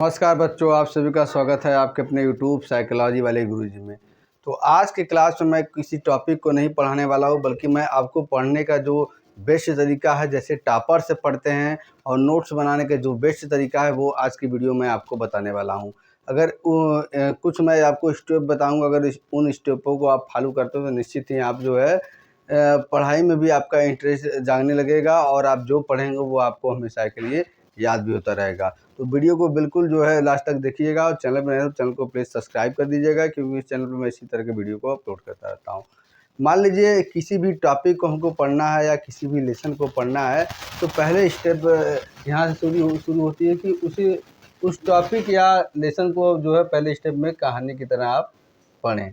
नमस्कार बच्चों, आप सभी का स्वागत है आपके अपने YouTube साइकोलॉजी वाले गुरुजी में। तो आज के क्लास में मैं किसी टॉपिक को नहीं पढ़ाने वाला हूँ, बल्कि मैं आपको पढ़ने का जो बेस्ट तरीका है, जैसे टॉपर से पढ़ते हैं और नोट्स बनाने का जो बेस्ट तरीका है, वो आज की वीडियो में आपको बताने वाला हूँ। अगर कुछ मैं आपको स्टेप बताऊँगा, अगर उन स्टेपों को आप फॉलो करते हो तो निश्चित ही आप जो है पढ़ाई में भी आपका इंटरेस्ट जागने लगेगा और आप जो पढ़ेंगे वो आपको हमेशा के लिए याद भी होता रहेगा। तो वीडियो को बिल्कुल जो है लास्ट तक देखिएगा और चैनल पर नए हो तो चैनल को प्लीज़ सब्सक्राइब कर दीजिएगा, क्योंकि इस चैनल पर मैं इसी तरह के वीडियो को अपलोड करता रहता हूँ। मान लीजिए किसी भी टॉपिक को हमको पढ़ना है या किसी भी लेसन को पढ़ना है, तो पहले स्टेप यहाँ से शुरू होती है कि उस टॉपिक या लेसन को जो है पहले स्टेप में कहानी की तरह आप पढ़ें।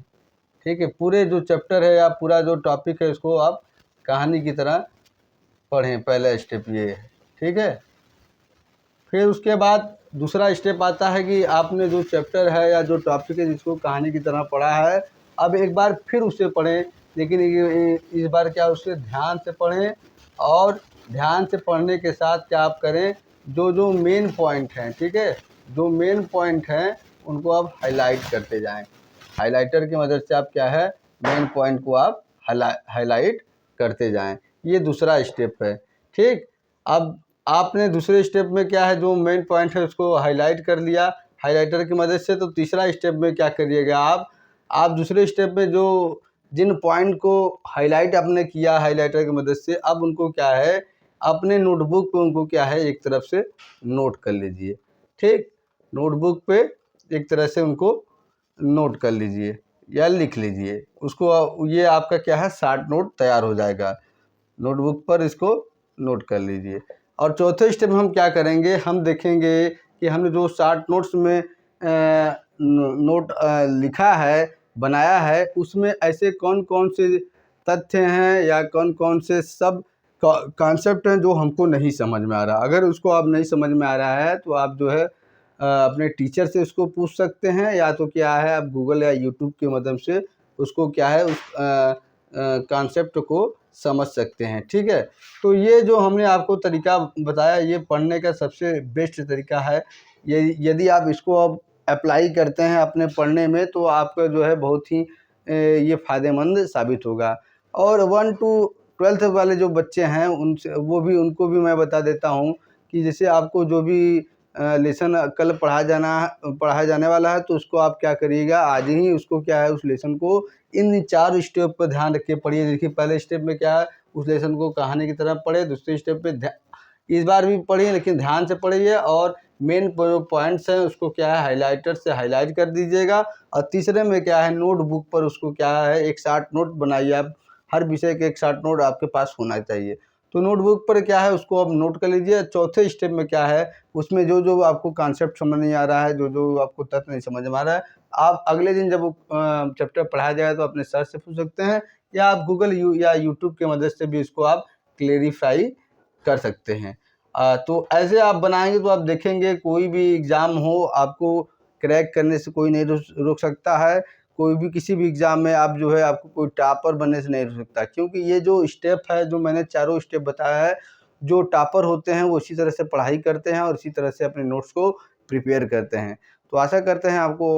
ठीक है, पूरे जो चैप्टर है या पूरा जो टॉपिक है उसको आप कहानी की तरह पढ़ें, पहला स्टेप ये है। ठीक है, फिर उसके बाद दूसरा स्टेप आता है कि आपने जो चैप्टर है या जो टॉपिक है जिसको कहानी की तरह पढ़ा है, अब एक बार फिर उसे पढ़ें, लेकिन इस बार क्या उसे ध्यान से पढ़ें। और ध्यान से पढ़ने के साथ क्या आप करें, जो जो मेन पॉइंट हैं, ठीक है, जो मेन पॉइंट हैं उनको आप हाईलाइट करते जाएं। हाइलाइटर की मदद से आप क्या है, मेन पॉइंट को आप हाईलाइट करते जाएं। ये दूसरा स्टेप है। ठीक, अब आपने दूसरे स्टेप में क्या है, जो मेन पॉइंट है उसको हाईलाइट कर लिया हाइलाइटर की मदद से। तो तीसरा स्टेप में क्या करिएगा, आप दूसरे स्टेप में जो जिन पॉइंट को हाईलाइट आपने किया हाइलाइटर की मदद से, अब उनको क्या है, अपने नोटबुक पे उनको क्या है एक तरफ से नोट कर लीजिए। ठीक, नोटबुक पे एक तरह से उनको नोट कर लीजिए या लिख लीजिए उसको। ये आपका क्या है, शॉर्ट नोट तैयार हो जाएगा। नोटबुक पर इसको नोट कर लीजिए। और चौथे स्टेप में हम क्या करेंगे, हम देखेंगे कि हमने जो शॉर्ट नोट्स में नोट लिखा है, बनाया है, उसमें ऐसे कौन कौन से तथ्य हैं या कौन कौन से सब कॉन्सेप्ट हैं जो हमको नहीं समझ में आ रहा। अगर उसको आप नहीं समझ में आ रहा है तो आप जो है अपने टीचर से उसको पूछ सकते हैं, या तो क्या है आप गूगल या यूट्यूब के माध्यम से उसको क्या है उस कॉन्सेप्ट को समझ सकते हैं। ठीक है, तो ये जो हमने आपको तरीका बताया, ये पढ़ने का सबसे बेस्ट तरीका है। ये यदि आप इसको अब अप्लाई करते हैं अपने पढ़ने में, तो आपका जो है बहुत ही ये फ़ायदेमंद साबित होगा। और 1 टू 12th वाले जो बच्चे हैं उनसे उनको भी मैं बता देता हूँ कि जैसे आपको जो भी लेसन कल पढ़ाया जाने वाला है, तो उसको आप क्या करिएगा, आज ही उसको क्या है, उस लेसन को इन 4 स्टेप पर ध्यान रख के पढ़िए। देखिए, पहले स्टेप में क्या है, उस लेसन को कहानी की तरह पढ़े। दूसरे स्टेप पे इस बार भी पढ़िए, लेकिन ध्यान से पढ़िए और मेन जो पॉइंट्स हैं उसको क्या है हाइलाइटर से हाईलाइट कर दीजिएगा। और तीसरे में क्या है, नोटबुक पर उसको क्या है एक शॉर्ट नोट बनाइए। आप हर विषय के एक शॉर्ट नोट आपके पास होना चाहिए, तो नोटबुक पर क्या है उसको आप नोट कर लीजिए। चौथे स्टेप में क्या है, उसमें जो जो आपको कॉन्सेप्ट समझ नहीं आ रहा है, जो जो आपको तत्व नहीं समझ में आ रहा है, आप अगले दिन जब चैप्टर पढ़ाया जाए तो अपने सर से पूछ सकते हैं, या आप गूगल या यूट्यूब की मदद से भी इसको आप क्लेरिफाई कर सकते हैं। तो ऐसे आप बनाएंगे तो आप देखेंगे कोई भी एग्ज़ाम हो, आपको क्रैक करने से कोई नहीं रोक सकता है। कोई भी किसी भी एग्ज़ाम में आप जो है आपको कोई टॉपर बनने से नहीं रोक सकता, क्योंकि ये जो स्टेप है, जो मैंने चारों स्टेप बताया है, जो टॉपर होते हैं वो इसी तरह से पढ़ाई करते हैं और इसी तरह से अपने नोट्स को प्रिपेयर करते हैं। तो आशा करते हैं आपको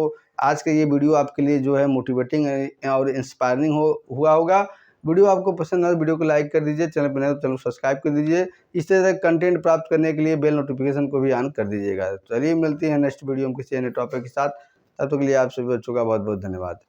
आज का ये वीडियो आपके लिए जो है मोटिवेटिंग और इंस्पायरिंग हुआ होगा। वीडियो आपको पसंद आए तो वीडियो को लाइक कर दीजिए, चैनल पर नए हो तो चैनल को सब्सक्राइब कर दीजिए। इस तरह का कंटेंट प्राप्त करने के लिए बेल नोटिफिकेशन को भी ऑन कर दीजिएगा। चलिए मिलती है नेक्स्ट वीडियो में किसी अन्य टॉपिक के साथ। तब तक के लिए आप सभी बच्चों का बहुत बहुत धन्यवाद।